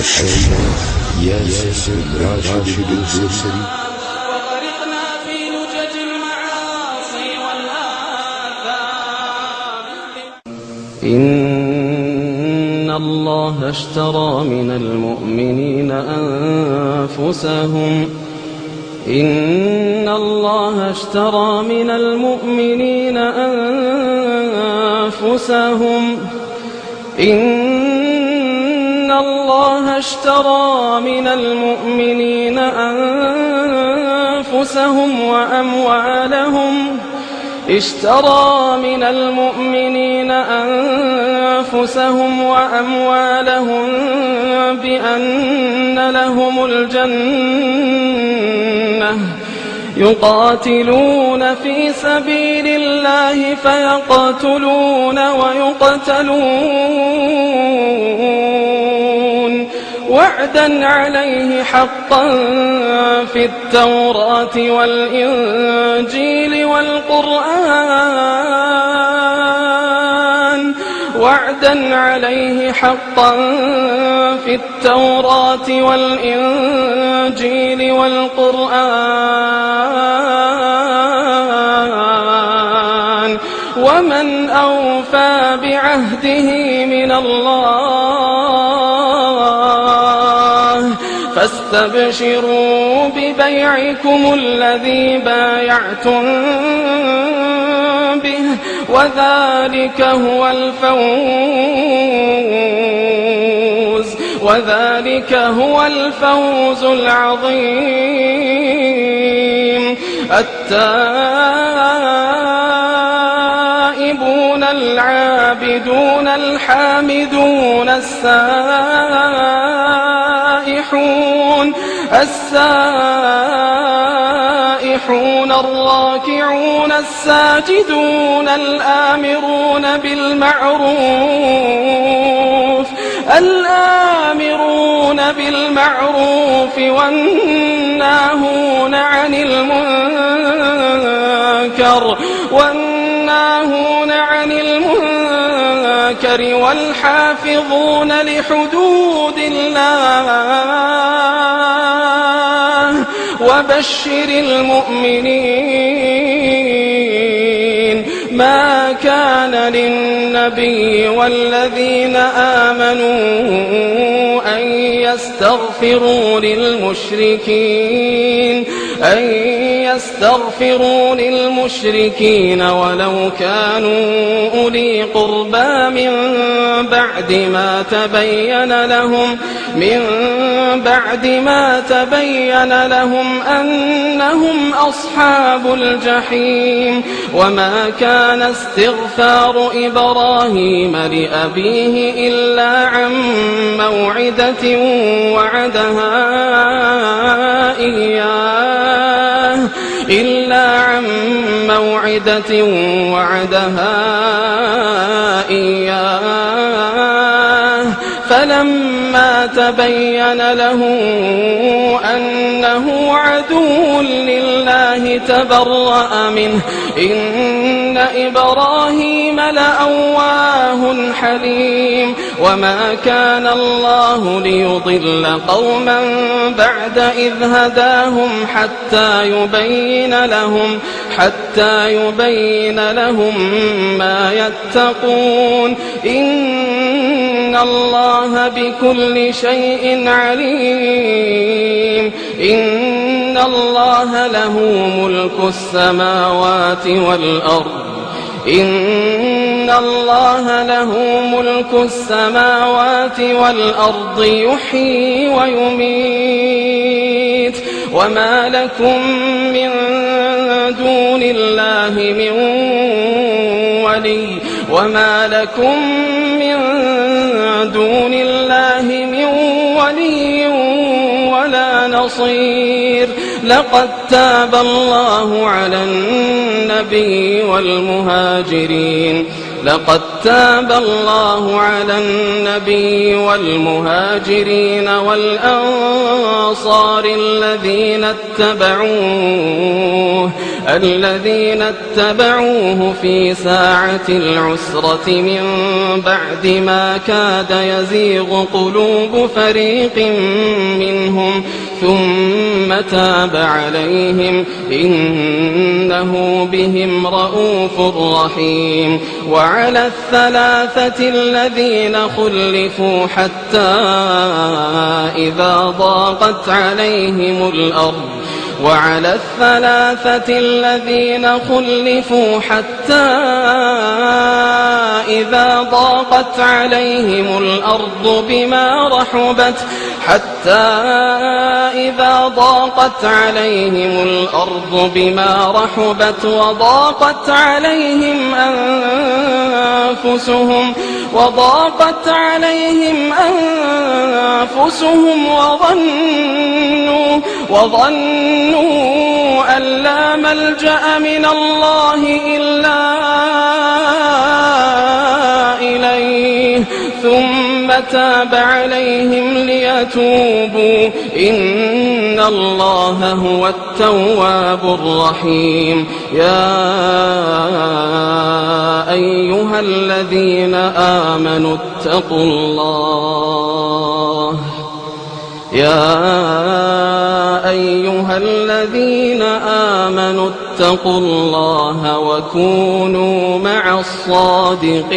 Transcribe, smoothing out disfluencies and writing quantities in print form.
الشيخ ياسر راشد الدوسري. وغرقنا في لجج المعاصي والآثام. إن الله اشترى من المؤمنين أنفسهم إن الله اشترى من المؤمنين أنفسهم إن الله اشترى من المؤمنين أنفسهم وأموالهم بأن لهم الجنة يقاتلون في سبيل الله فيقتلون ويقتلون وعدا عليه حقا في التوراة والإنجيل والقرآن وعدا عليه حقا في التوراة والإنجيل والقرآن ومن أوفى بعهده من الله فاستبشروا ببيعكم الذي بايعتم به وذلك هو الفوز العظيم. التائبون العابدون الحامدون السائحون الراكعون الساجدون الآمرون بالمعروف والناهون عن المنكر والحافظون لحدود الله وبشر المؤمنين. ما كان للنبي والذين آمنوا أن يستغفروا للمشركين ولو كانوا أولي قربى من بعد ما تبين لهم أنهم أصحاب الجحيم. وما كان استغفار إبراهيم لأبيه إلا عن موعدة وعدها إياه فلما تبين له أنه عدو لله تبرأ منه. إن إبراهيم لأواه حليم. وما كان الله ليضل قوما بعد إذ هداهم حتى يبين لهم ما يتقون. إن الله بكل شيء عليم. إن الله له ملك السماوات والأرض يحيي ويميت. وما لكم من دون الله من ولي ولا نصير. لقد تاب الله على النبي لقد تاب الله على النبي والمهاجرين والأنصار الذين اتبعوه في ساعة العسرة من بعد ما كاد يزيغ قلوب فريق منهم ثم تاب عليهم إنه بهم رءوف رحيم. وعلى الثلاثة الذين خلفوا حتى إذا ضاقت عليهم الأرض بما رحبت وضاقت عليهم أنفسهم وظنوا أن لا ملجأ من الله إلا إليه ثم تاب عليهم ليتوبوا إن الله هو التواب الرحيم. يا أيها الذين آمنوا اتقوا الله وكونوا مع الصادقين.